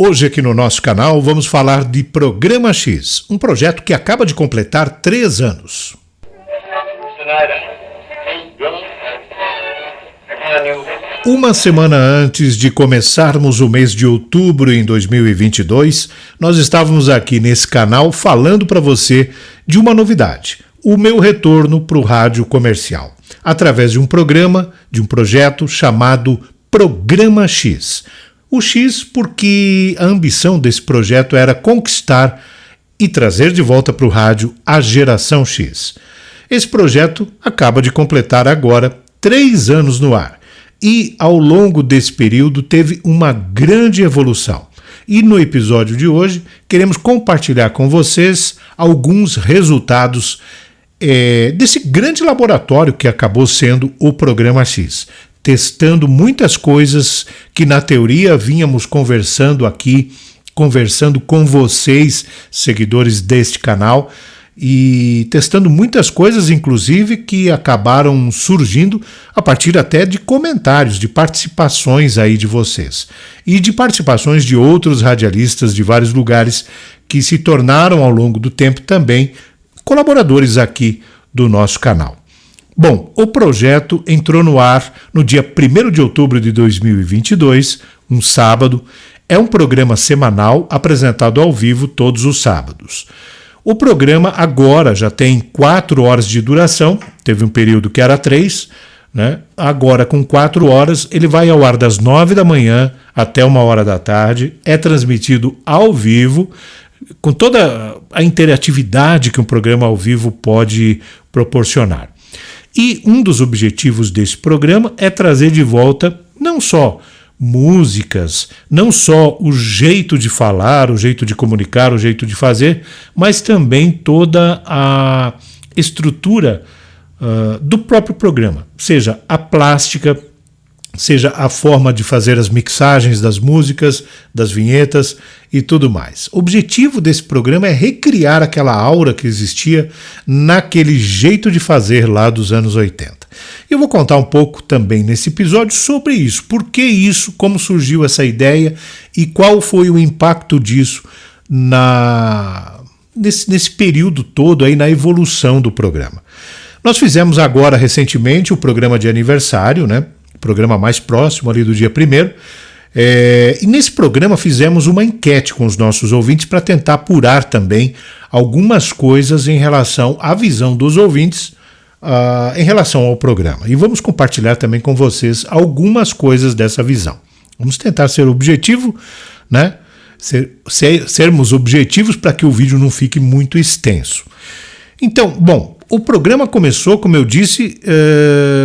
Hoje aqui no nosso canal vamos falar de Programa X, um projeto que acaba de completar 3 anos. Uma semana antes de começarmos o mês de outubro em 2022, nós estávamos aqui nesse canal falando para você de uma novidade, o meu retorno para o rádio comercial, através de um programa, de um projeto chamado Programa X. O X porque a ambição desse projeto era conquistar e trazer de volta para o rádio a geração X. Esse projeto acaba de completar agora 3 anos no ar e ao longo desse período teve uma grande evolução. E no episódio de hoje queremos compartilhar com vocês alguns resultados desse grande laboratório que acabou sendo o Programa X. Testando muitas coisas que na teoria vínhamos conversando aqui, conversando com vocês, seguidores deste canal, e testando muitas coisas, inclusive, que acabaram surgindo a partir até de comentários, de participações aí de vocês. E de participações de outros radialistas de vários lugares que se tornaram ao longo do tempo também colaboradores aqui do nosso canal. Bom, o projeto entrou no ar no dia 1º de outubro de 2022, um sábado. É um programa semanal apresentado ao vivo todos os sábados. O programa agora já tem 4 horas de duração, teve um período que era 3, né? Agora com 4 horas ele vai ao ar das 9 da manhã até 1 hora da tarde, é transmitido ao vivo, com toda a interatividade que um programa ao vivo pode proporcionar. E um dos objetivos desse programa é trazer de volta não só músicas, não só o jeito de falar, o jeito de comunicar, o jeito de fazer, mas também toda a estrutura do próprio programa, seja a plástica, seja a forma de fazer as mixagens das músicas, das vinhetas e tudo mais. O objetivo desse programa é recriar aquela aura que existia naquele jeito de fazer lá dos anos 80. Eu vou contar um pouco também nesse episódio sobre isso, por que isso, como surgiu essa ideia e qual foi o impacto disso nesse período todo aí na evolução do programa. Nós fizemos agora recentemente o programa de aniversário, né? Programa mais próximo ali do dia 1º, e nesse programa fizemos uma enquete com os nossos ouvintes para tentar apurar também algumas coisas em relação à visão dos ouvintes em relação ao programa. E vamos compartilhar também com vocês algumas coisas dessa visão. Vamos tentar ser objetivo, né? Sermos objetivos para que o vídeo não fique muito extenso. Então, bom, o programa começou, como eu disse,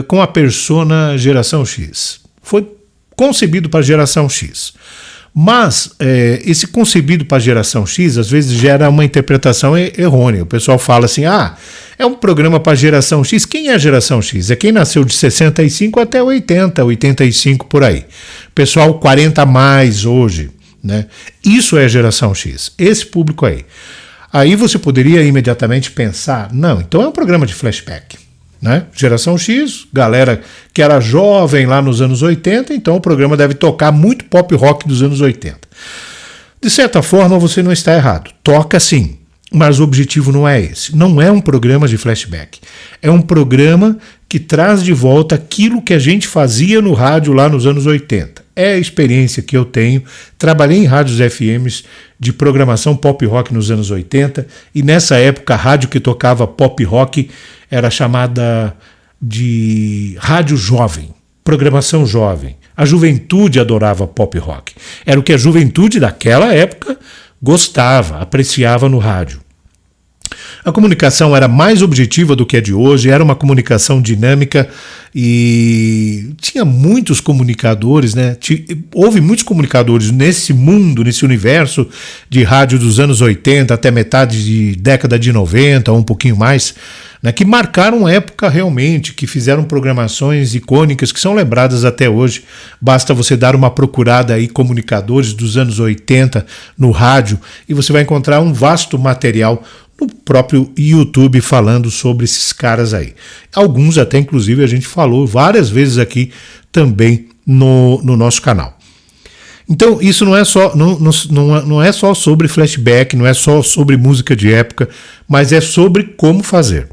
com a persona Geração X. Foi concebido para a Geração X. Mas esse concebido para a Geração X, às vezes, gera uma interpretação errônea. O pessoal fala assim, é um programa para a Geração X. Quem é a Geração X? É quem nasceu de 65 até 80, 85 por aí. Pessoal 40 a mais hoje, né? Isso é a Geração X, esse público aí. Aí você poderia imediatamente pensar, não, então é um programa de flashback, né? Geração X, galera que era jovem lá nos anos 80, então o programa deve tocar muito pop rock dos anos 80. De certa forma, você não está errado, toca sim, mas o objetivo não é esse. Não é um programa de flashback, é um programa que traz de volta aquilo que a gente fazia no rádio lá nos anos 80. É a experiência que eu tenho, trabalhei em rádios FMs de programação pop rock nos anos 80 e nessa época a rádio que tocava pop rock era chamada de rádio jovem, programação jovem. A juventude adorava pop rock. Era o que a juventude daquela época gostava, apreciava no rádio. A comunicação era mais objetiva do que a de hoje, era uma comunicação dinâmica e tinha muitos comunicadores, né? Houve muitos comunicadores nesse mundo, nesse universo de rádio dos anos 80 até metade de década de 90, ou um pouquinho mais, né? Que marcaram época realmente, que fizeram programações icônicas que são lembradas até hoje. Basta você dar uma procurada aí, comunicadores dos anos 80 no rádio, e você vai encontrar um vasto material no próprio YouTube falando sobre esses caras aí. Alguns até, inclusive, a gente falou várias vezes aqui também no nosso canal. Então, isso não é só sobre flashback, não é só sobre música de época, mas é sobre como fazer.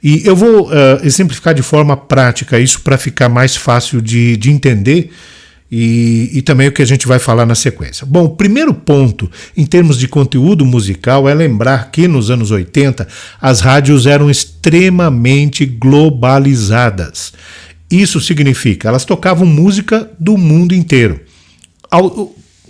E eu vou exemplificar de forma prática isso para ficar mais fácil de entender e também o que a gente vai falar na sequência. Bom, o primeiro ponto em termos de conteúdo musical é lembrar que nos anos 80 as rádios eram extremamente globalizadas. Isso significa, elas tocavam música do mundo inteiro.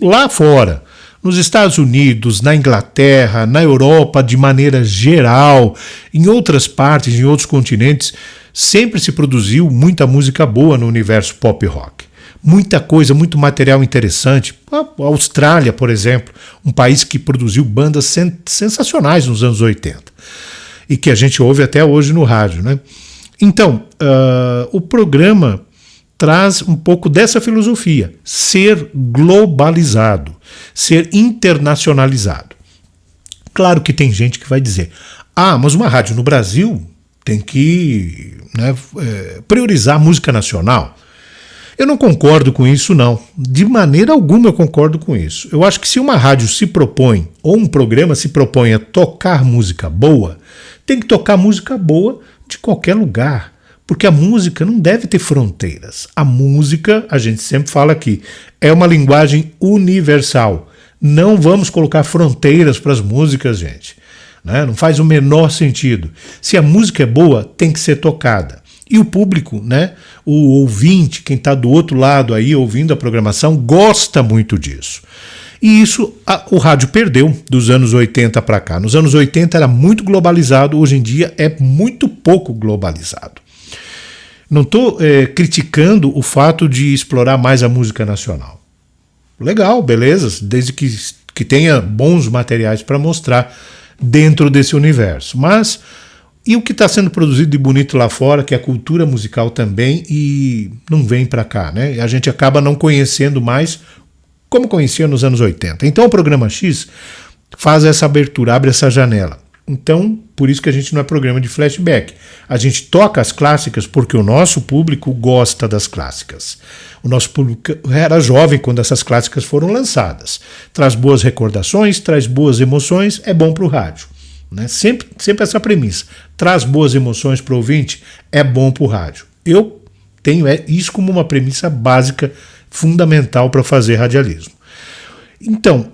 Lá fora, nos Estados Unidos, na Inglaterra, na Europa de maneira geral, em outras partes, em outros continentes, sempre se produziu muita música boa no universo pop rock. Muita coisa, muito material interessante. A Austrália, por exemplo, um país que produziu bandas sensacionais nos anos 80 e que a gente ouve até hoje no rádio, né? Então, o programa traz um pouco dessa filosofia, ser globalizado, ser internacionalizado. Claro que tem gente que vai dizer, mas uma rádio no Brasil tem que priorizar a música nacional. Eu não concordo com isso, não. De maneira alguma eu concordo com isso. Eu acho que se uma rádio se propõe, ou um programa se propõe a tocar música boa, tem que tocar música boa de qualquer lugar. Porque a música não deve ter fronteiras. A música, a gente sempre fala aqui, é uma linguagem universal. Não vamos colocar fronteiras para as músicas, gente. Né? Não faz o menor sentido. Se a música é boa, tem que ser tocada. E o público, né, o ouvinte, quem está do outro lado aí ouvindo a programação, gosta muito disso. E isso o rádio perdeu dos anos 80 para cá. Nos anos 80 era muito globalizado, hoje em dia é muito pouco globalizado. Não estou criticando o fato de explorar mais a música nacional. Legal, beleza, desde que tenha bons materiais para mostrar dentro desse universo. Mas, e o que está sendo produzido de bonito lá fora, que é a cultura musical também, e não vem para cá, né? A gente acaba não conhecendo mais como conhecia nos anos 80. Então o Programa X faz essa abertura, abre essa janela. Então, por isso que a gente não é programa de flashback. A gente toca as clássicas porque o nosso público gosta das clássicas. O nosso público era jovem quando essas clássicas foram lançadas. Traz boas recordações, traz boas emoções, é bom para o rádio. Né? Sempre essa premissa. Traz boas emoções para o ouvinte, é bom para o rádio. Eu tenho isso como uma premissa básica, fundamental para fazer radialismo. Então,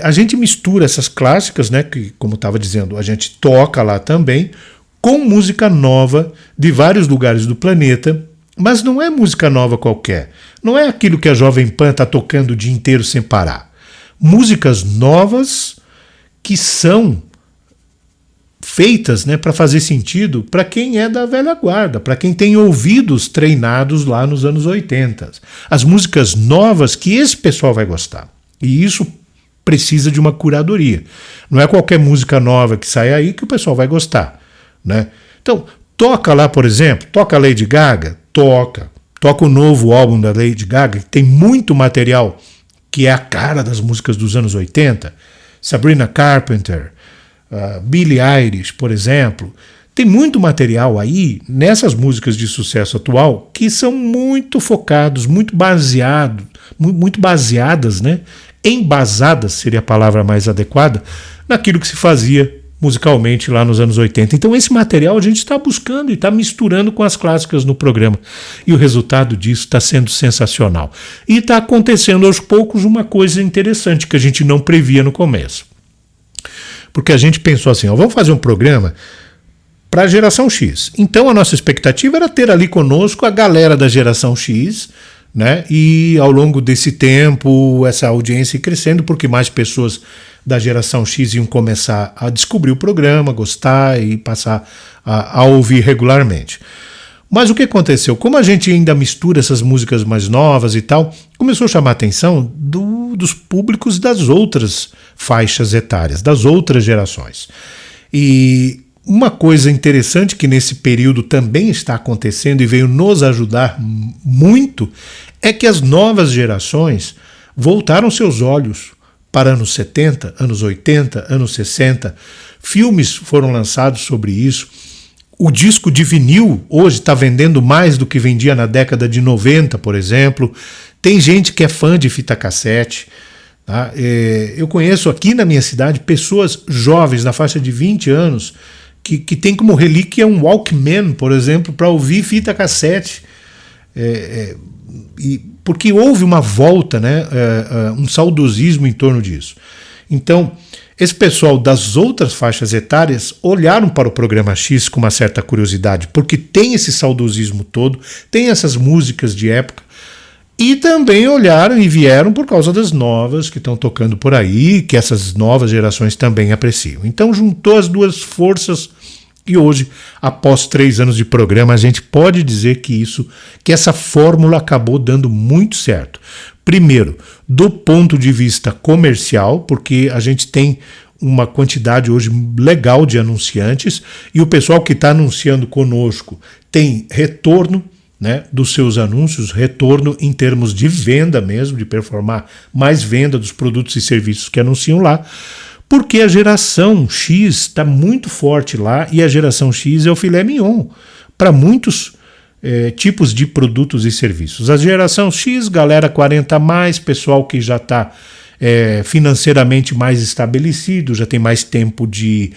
a gente mistura essas clássicas, né, que, como estava dizendo, a gente toca lá também, com música nova de vários lugares do planeta, mas não é música nova qualquer. Não é aquilo que a Jovem Pan está tocando o dia inteiro sem parar. Músicas novas que são feitas, né, para fazer sentido para quem é da velha guarda, para quem tem ouvidos treinados lá nos anos 80. As músicas novas que esse pessoal vai gostar. E isso precisa de uma curadoria. Não é qualquer música nova que sai aí que o pessoal vai gostar, né? Então, toca lá, por exemplo, toca Lady Gaga, toca o novo álbum da Lady Gaga, que tem muito material que é a cara das músicas dos anos 80, Sabrina Carpenter, Billie Eilish, por exemplo. Tem muito material aí nessas músicas de sucesso atual que são muito focados, muito baseadas, né? Embasadas seria a palavra mais adequada, naquilo que se fazia musicalmente lá nos anos 80. Então esse material a gente está buscando e está misturando com as clássicas no programa. E o resultado disso está sendo sensacional. E está acontecendo aos poucos uma coisa interessante que a gente não previa no começo. Porque a gente pensou assim, vamos fazer um programa para a geração X. Então a nossa expectativa era ter ali conosco a galera da geração X, né? E ao longo desse tempo, essa audiência ia crescendo, porque mais pessoas da geração X iam começar a descobrir o programa, gostar e passar a ouvir regularmente. Mas o que aconteceu? Como a gente ainda mistura essas músicas mais novas e tal, começou a chamar a atenção dos públicos das outras faixas etárias, das outras gerações. E uma coisa interessante que nesse período também está acontecendo e veio nos ajudar muito é que as novas gerações voltaram seus olhos para anos 70, anos 80, anos 60. Filmes foram lançados sobre isso. O disco de vinil hoje está vendendo mais do que vendia na década de 90, por exemplo. Tem gente que é fã de fita cassete. Tá? Eu conheço aqui na minha cidade pessoas jovens, na faixa de 20 anos, que tem como relíquia um Walkman, por exemplo, para ouvir fita cassete. Porque houve uma volta, né, um saudosismo em torno disso. Então, esse pessoal das outras faixas etárias olharam para o programa X com uma certa curiosidade, porque tem esse saudosismo todo, tem essas músicas de época, e também olharam e vieram por causa das novas que estão tocando por aí, que essas novas gerações também apreciam. Então juntou as duas forças e hoje, após 3 anos de programa, a gente pode dizer que essa fórmula acabou dando muito certo. Primeiro, do ponto de vista comercial, porque a gente tem uma quantidade hoje legal de anunciantes e o pessoal que está anunciando conosco tem retorno, né, dos seus anúncios, retorno em termos de venda mesmo, de performar mais venda dos produtos e serviços que anunciam lá, porque a geração X está muito forte lá e a geração X é o filé mignon para muitos tipos de produtos e serviços. A geração X, galera 40 a mais, pessoal que já está financeiramente mais estabelecido, já tem mais tempo de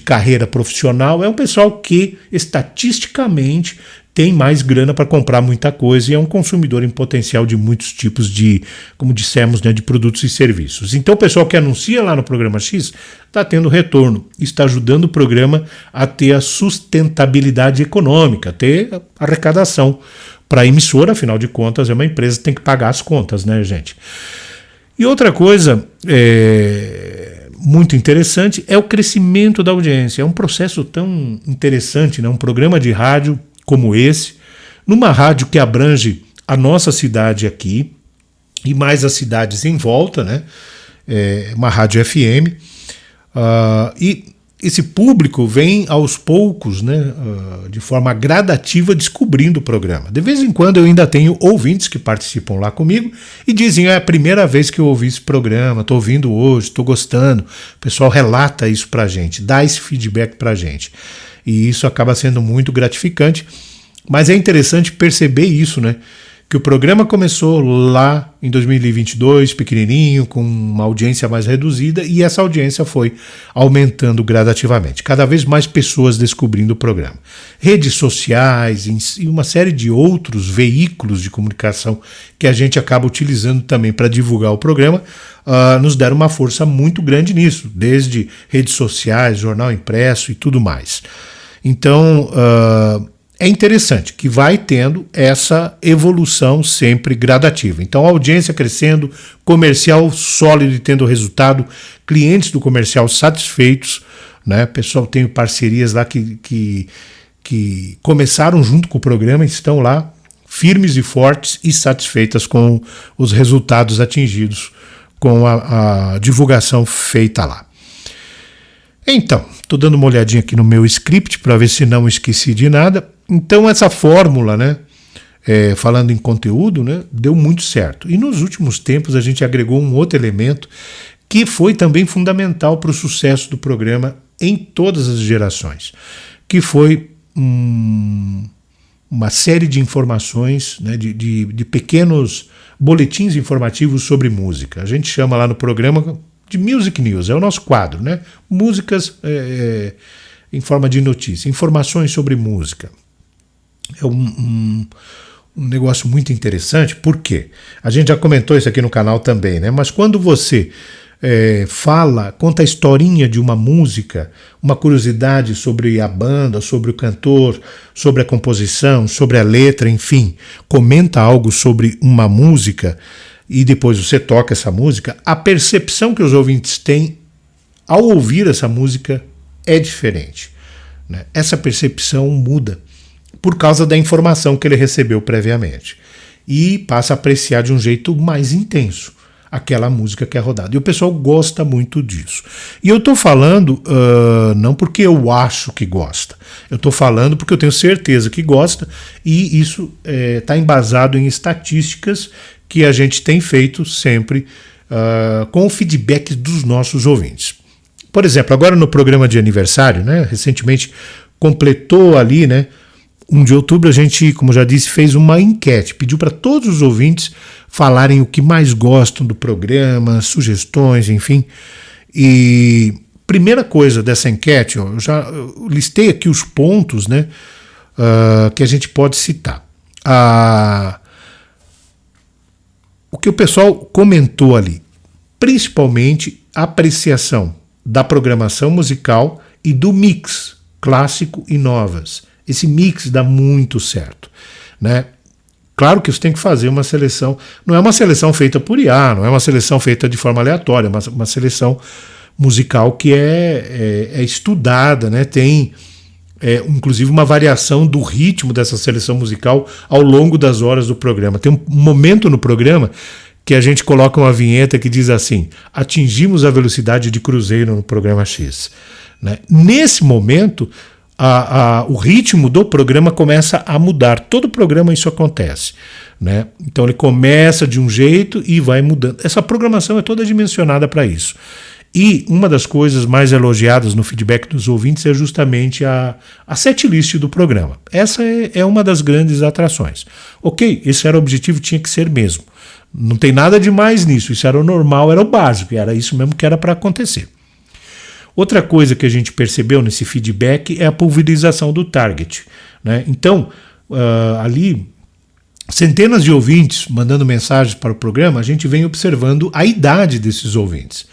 carreira profissional, é um pessoal que estatisticamente tem mais grana para comprar muita coisa e é um consumidor em potencial de muitos tipos de, como dissemos, né, de produtos e serviços. Então o pessoal que anuncia lá no programa X está tendo retorno, está ajudando o programa a ter a sustentabilidade econômica, a ter arrecadação para a emissora, afinal de contas é uma empresa que tem que pagar as contas, né, gente? E outra coisa muito interessante é o crescimento da audiência. É um processo tão interessante, né? Um programa de rádio como esse, numa rádio que abrange a nossa cidade aqui e mais as cidades em volta, né? Uma rádio FM, e esse público vem aos poucos, né, de forma gradativa, descobrindo o programa. De vez em quando eu ainda tenho ouvintes que participam lá comigo e dizem: é a primeira vez que eu ouvi esse programa, estou ouvindo hoje, estou gostando. O pessoal relata isso para a gente, dá esse feedback para a gente. E isso acaba sendo muito gratificante. Mas é interessante perceber isso, né? Que o programa começou lá em 2022, pequenininho, com uma audiência mais reduzida, e essa audiência foi aumentando gradativamente. Cada vez mais pessoas descobrindo o programa. Redes sociais e uma série de outros veículos de comunicação que a gente acaba utilizando também para divulgar o programa, nos deram uma força muito grande nisso, desde redes sociais, jornal impresso e tudo mais. Então, é interessante que vai tendo essa evolução sempre gradativa. Então, a audiência crescendo, comercial sólido e tendo resultado, clientes do comercial satisfeitos, né? Pessoal, tenho parcerias lá que começaram junto com o programa, estão lá firmes e fortes e satisfeitas com os resultados atingidos com a divulgação feita lá. Então, estou dando uma olhadinha aqui no meu script para ver se não esqueci de nada. Então, essa fórmula, né, falando em conteúdo, né, deu muito certo. E nos últimos tempos a gente agregou um outro elemento que foi também fundamental para o sucesso do programa em todas as gerações, que foi uma série de informações, né, de pequenos boletins informativos sobre música. A gente chama lá no programa de Music News, é o nosso quadro, né? Músicas em forma de notícia, informações sobre música. É um negócio muito interessante, porque a gente já comentou isso aqui no canal também, né? Mas quando você conta a historinha de uma música, uma curiosidade sobre a banda, sobre o cantor, sobre a composição, sobre a letra, enfim, comenta algo sobre uma música, e depois você toca essa música, a percepção que os ouvintes têm ao ouvir essa música é diferente, né? Essa percepção muda por causa da informação que ele recebeu previamente e passa a apreciar de um jeito mais intenso aquela música que é rodada. E o pessoal gosta muito disso. E eu estou falando não porque eu acho que gosta, eu estou falando porque eu tenho certeza que gosta, e isso está embasado em estatísticas que a gente tem feito sempre com o feedback dos nossos ouvintes. Por exemplo, agora no programa de aniversário, né, recentemente completou ali, né, 1 de outubro, a gente, como já disse, fez uma enquete, pediu para todos os ouvintes falarem o que mais gostam do programa, sugestões, enfim. E primeira coisa dessa enquete, ó, eu listei aqui os pontos, né, que a gente pode citar. O que o pessoal comentou ali, principalmente a apreciação da programação musical e do mix clássico e novas. Esse mix dá muito certo, né? Claro que você tem que fazer uma seleção, não é uma seleção feita por IA, não é uma seleção feita de forma aleatória, mas uma seleção musical que é estudada, né? Tem inclusive uma variação do ritmo dessa seleção musical ao longo das horas do programa. Tem um momento no programa que a gente coloca uma vinheta que diz assim: atingimos a velocidade de cruzeiro no programa X, né? Nesse momento, o ritmo do programa começa a mudar. Todo programa isso acontece, né? Então ele começa de um jeito e vai mudando. Essa programação é toda dimensionada para isso. E uma das coisas mais elogiadas no feedback dos ouvintes é justamente a setlist do programa. Essa é uma das grandes atrações. Ok, esse era o objetivo, tinha que ser mesmo. Não tem nada de mais nisso, isso era o normal, era o básico, era isso mesmo que era para acontecer. Outra coisa que a gente percebeu nesse feedback é a pulverização do target, né? Então, ali, centenas de ouvintes mandando mensagens para o programa, a gente vem observando a idade desses ouvintes,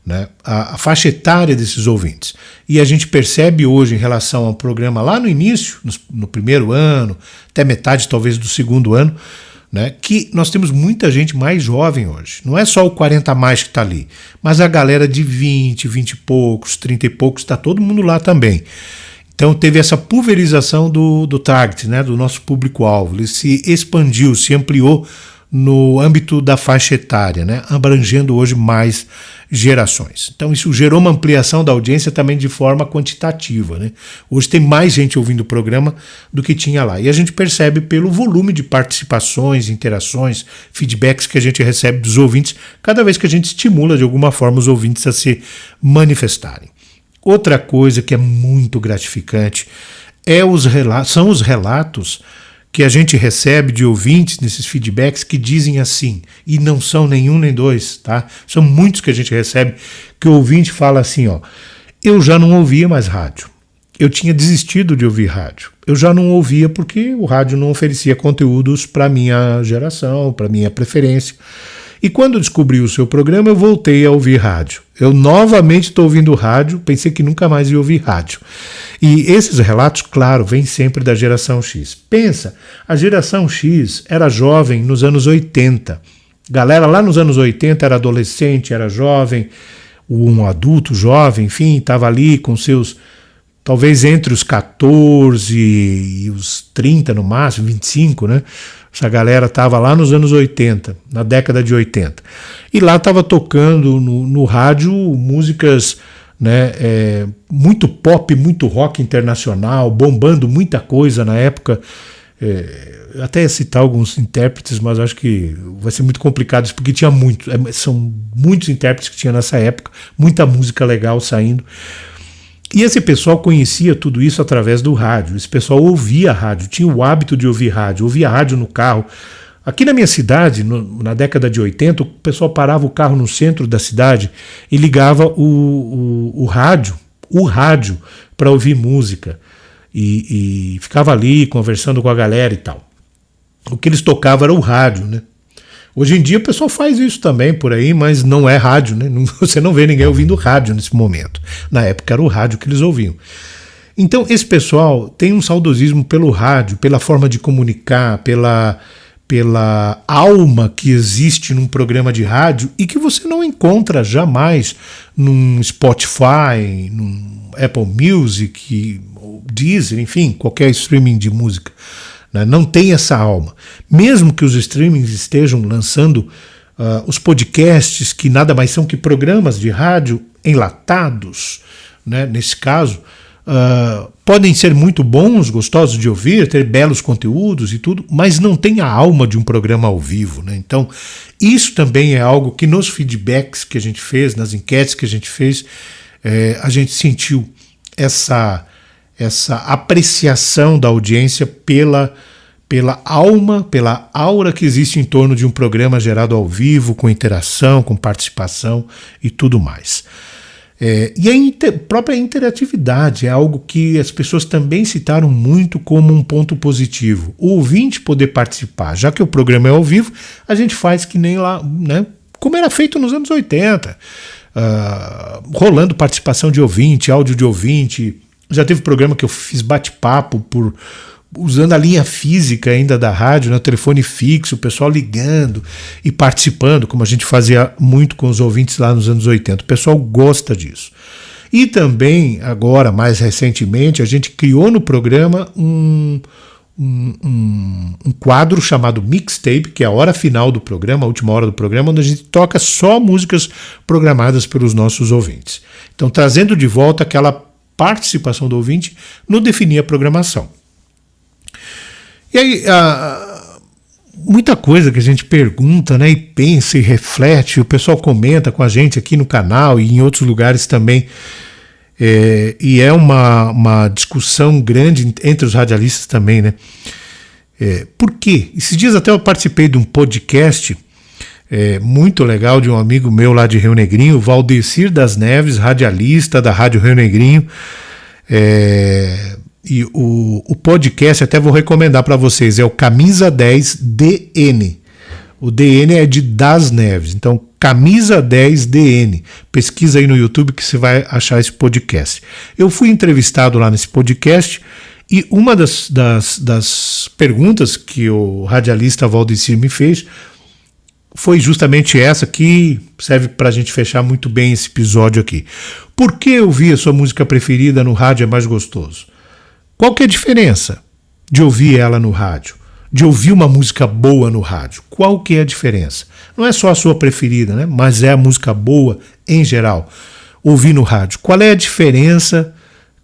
né? A faixa etária desses ouvintes. E a gente percebe hoje, em relação ao programa lá no início, no primeiro ano, até metade talvez do segundo ano, né, que nós temos muita gente mais jovem hoje. Não é só o 40 a mais que está ali, mas a galera de 20 e poucos, 30 e poucos, está todo mundo lá também. Então teve essa pulverização do target, né, do nosso público-alvo. Ele se expandiu, se ampliou no âmbito da faixa etária, né, abrangendo hoje mais gerações. Então isso gerou uma ampliação da audiência também de forma quantitativa, né? Hoje tem mais gente ouvindo o programa do que tinha lá. E a gente percebe pelo volume de participações, interações, feedbacks que a gente recebe dos ouvintes, cada vez que a gente estimula de alguma forma os ouvintes a se manifestarem. Outra coisa que é muito gratificante são os relatos que a gente recebe de ouvintes nesses feedbacks que dizem assim, e não são nenhum nem dois, tá? São muitos que a gente recebe, que o ouvinte fala assim, ó: eu já não ouvia mais rádio, eu tinha desistido de ouvir rádio, eu já não ouvia porque o rádio não oferecia conteúdos para minha geração, para minha preferência. E quando descobri o seu programa, eu voltei a ouvir rádio. Eu novamente estou ouvindo rádio, pensei que nunca mais ia ouvir rádio. E esses relatos, claro, vêm sempre da geração X. Pensa, a geração X era jovem nos anos 80. Galera lá nos anos 80 era adolescente, era jovem, um adulto jovem, enfim, estava ali com seus, talvez entre os 14 e os 30 no máximo, 25, né? Essa galera estava lá nos anos 80, na década de 80. E lá estava tocando no rádio músicas, né, muito pop, muito rock internacional, bombando muita coisa na época. Até ia citar alguns intérpretes, mas acho que vai ser muito complicado isso, porque tinha são muitos intérpretes que tinha nessa época, muita música legal saindo. E esse pessoal conhecia tudo isso através do rádio. Esse pessoal ouvia rádio, tinha o hábito de ouvir rádio, ouvia rádio no carro. Aqui na minha cidade, na década de 80, o pessoal parava o carro no centro da cidade e ligava o rádio para ouvir música. E ficava ali conversando com a galera e tal. O que eles tocavam era o rádio, né? Hoje em dia o pessoal faz isso também por aí, mas não é rádio, né? Você não vê ninguém ouvindo rádio nesse momento. Na época era o rádio que eles ouviam. Então esse pessoal tem um saudosismo pelo rádio, pela forma de comunicar, pela alma que existe num programa de rádio e que você não encontra jamais num Spotify, num Apple Music, Deezer, enfim, qualquer streaming de música. Não tem essa alma. Mesmo que os streamings estejam lançando os podcasts, que nada mais são que programas de rádio enlatados, né, nesse caso, podem ser muito bons, gostosos de ouvir, ter belos conteúdos e tudo, mas não tem a alma de um programa ao vivo, né? Então, isso também é algo que nos feedbacks que a gente fez, nas enquetes que a gente fez, a gente sentiu essa essa apreciação da audiência pela alma, pela aura que existe em torno de um programa gerado ao vivo, com interação, com participação e tudo mais. E a própria interatividade é algo que as pessoas também citaram muito como um ponto positivo. O ouvinte poder participar. Já que o programa é ao vivo, a gente faz que nem lá, né, como era feito nos anos 80, rolando participação de ouvinte, áudio de ouvinte. Já teve programa que eu fiz bate-papo usando a linha física ainda da rádio, né, telefone fixo, o pessoal ligando e participando, como a gente fazia muito com os ouvintes lá nos anos 80. O pessoal gosta disso. E também, agora, mais recentemente, a gente criou no programa um quadro chamado Mixtape, que é a hora final do programa, a última hora do programa, onde a gente toca só músicas programadas pelos nossos ouvintes. Então, trazendo de volta aquela participação do ouvinte no definir a programação. E aí, muita coisa que a gente pergunta, né, e pensa e reflete, o pessoal comenta com a gente aqui no canal e em outros lugares também, e é uma discussão grande entre os radialistas também, né? Por quê? Esses dias até eu participei de um podcast muito legal de um amigo meu lá de Rio Negrinho, Valdecir das Neves, radialista da Rádio Rio Negrinho. E o podcast, até vou recomendar para vocês, é o Camisa 10 DN. O DN é de Das Neves, então Camisa 10 DN. Pesquisa aí no YouTube que você vai achar esse podcast. Eu fui entrevistado lá nesse podcast e uma das perguntas que o radialista Valdecir me fez foi justamente essa, que serve para a gente fechar muito bem esse episódio aqui. Por que ouvir a sua música preferida no rádio é mais gostoso? Qual que é a diferença de ouvir ela no rádio? De ouvir uma música boa no rádio? Qual que é a diferença? Não é só a sua preferida, né? Mas é a música boa em geral. Ouvir no rádio. Qual é a diferença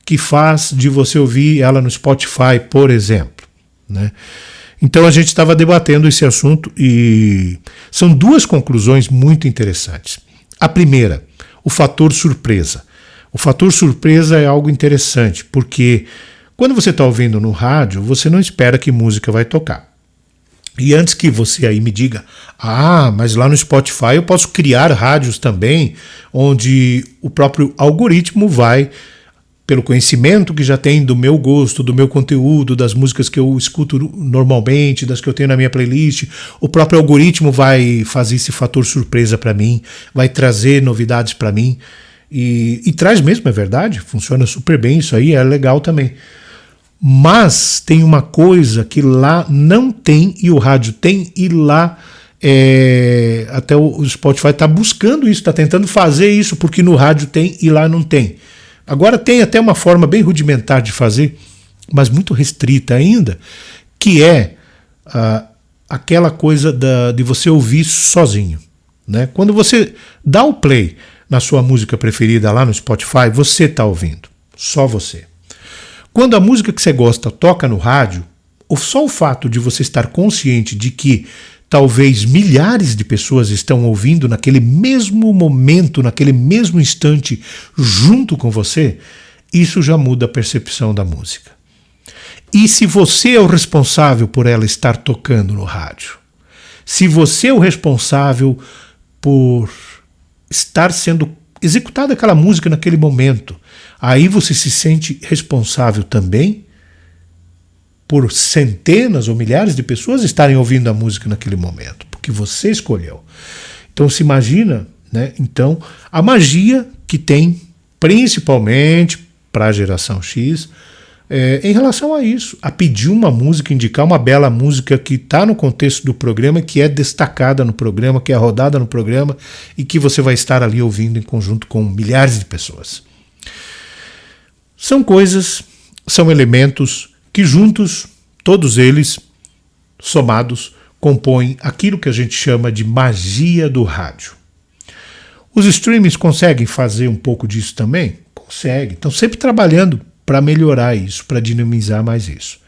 que faz de você ouvir ela no Spotify, por exemplo, né? Então a gente estava debatendo esse assunto e são duas conclusões muito interessantes. A primeira, o fator surpresa. O fator surpresa é algo interessante, porque quando você está ouvindo no rádio, você não espera que música vai tocar. E antes que você aí me diga, mas lá no Spotify eu posso criar rádios também, onde o próprio algoritmo vai, pelo conhecimento que já tem do meu gosto, do meu conteúdo, das músicas que eu escuto normalmente, das que eu tenho na minha playlist, o próprio algoritmo vai fazer esse fator surpresa para mim, vai trazer novidades para mim, e traz mesmo, é verdade, funciona super bem, isso aí é legal também. Mas tem uma coisa que lá não tem e o rádio tem, e lá até o Spotify está buscando isso, está tentando fazer isso, porque no rádio tem e lá não tem. Agora tem até uma forma bem rudimentar de fazer, mas muito restrita ainda, que é aquela coisa de você ouvir sozinho, né? Quando você dá o play na sua música preferida lá no Spotify, você está ouvindo, só você. Quando a música que você gosta toca no rádio, só o fato de você estar consciente de que talvez milhares de pessoas estão ouvindo naquele mesmo momento, naquele mesmo instante, junto com você, isso já muda a percepção da música. E se você é o responsável por ela estar tocando no rádio, se você é o responsável por estar sendo executada aquela música naquele momento, aí você se sente responsável também por centenas ou milhares de pessoas estarem ouvindo a música naquele momento, porque você escolheu. Então se imagina, né? Então, a magia que tem, principalmente para a geração X, em relação a isso, a pedir uma música, indicar uma bela música que está no contexto do programa, que é destacada no programa, que é rodada no programa e que você vai estar ali ouvindo em conjunto com milhares de pessoas. São coisas, são elementos que juntos, todos eles, somados, compõem aquilo que a gente chama de magia do rádio. Os streamings conseguem fazer um pouco disso também? Conseguem. Estão sempre trabalhando para melhorar isso, para dinamizar mais isso.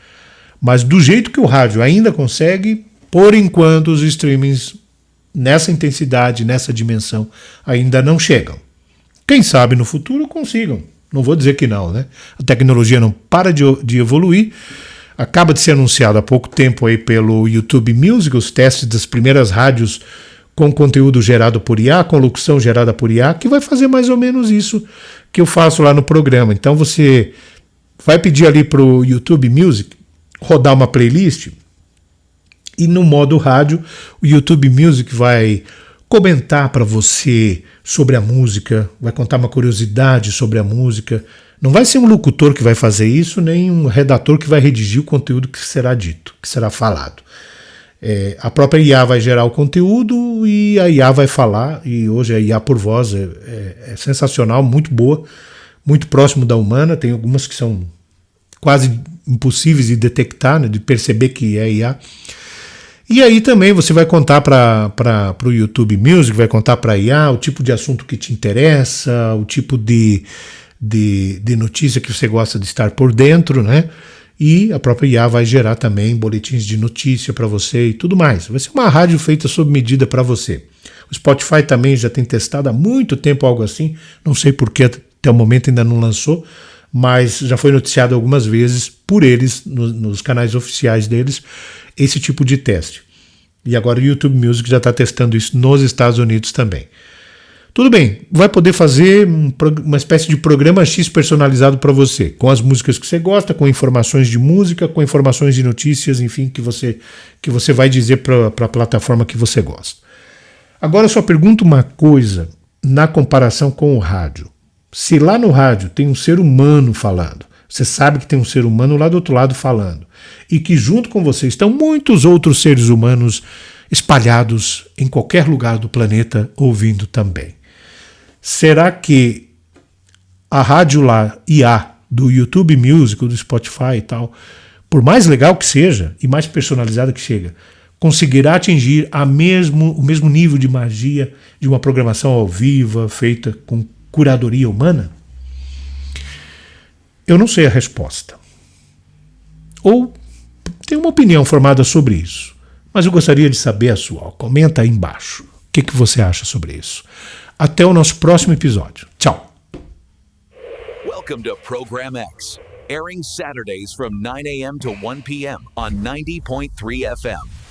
Mas do jeito que o rádio ainda consegue, por enquanto os streamings nessa intensidade, nessa dimensão, ainda não chegam. Quem sabe no futuro consigam. Não vou dizer que não, né? A tecnologia não para de evoluir. Acaba de ser anunciado há pouco tempo aí pelo YouTube Music, os testes das primeiras rádios com conteúdo gerado por IA, com locução gerada por IA, que vai fazer mais ou menos isso que eu faço lá no programa. Então você vai pedir ali para o YouTube Music rodar uma playlist e no modo rádio o YouTube Music vai comentar para você sobre a música, vai contar uma curiosidade sobre a música. Não vai ser um locutor que vai fazer isso, nem um redator que vai redigir o conteúdo que será dito, que será falado. A própria IA vai gerar o conteúdo e a IA vai falar, e hoje a IA por voz é sensacional, muito boa, muito próximo da humana. Tem algumas que são quase impossíveis de detectar, né, de perceber que é IA. E aí também você vai contar para o YouTube Music, vai contar para a IA o tipo de assunto que te interessa, o tipo de notícia que você gosta de estar por dentro, né? E a própria IA vai gerar também boletins de notícia para você e tudo mais. Vai ser uma rádio feita sob medida para você. O Spotify também já tem testado há muito tempo algo assim, não sei por que até o momento ainda não lançou, mas já foi noticiado algumas vezes por eles, nos canais oficiais deles, esse tipo de teste. E agora o YouTube Music já está testando isso nos Estados Unidos também. Tudo bem, vai poder fazer uma espécie de programa X personalizado para você, com as músicas que você gosta, com informações de música, com informações de notícias, enfim, que você vai dizer para a plataforma que você gosta. Agora eu só pergunto uma coisa na comparação com o rádio. Se lá no rádio tem um ser humano falando, você sabe que tem um ser humano lá do outro lado falando, e que junto com você estão muitos outros seres humanos espalhados em qualquer lugar do planeta ouvindo também. Será que a rádio lá, IA, do YouTube Music, do Spotify e tal, por mais legal que seja e mais personalizada que chega, conseguirá atingir o mesmo nível de magia de uma programação ao vivo, feita com curadoria humana? Eu não sei a resposta. Ou tenho uma opinião formada sobre isso, mas eu gostaria de saber a sua. Comenta aí embaixo. O que você acha sobre isso? Até o nosso próximo episódio. Tchau. Welcome to Program X, airing Saturdays from 9 a.m. to 1 p.m. on 90.3 FM.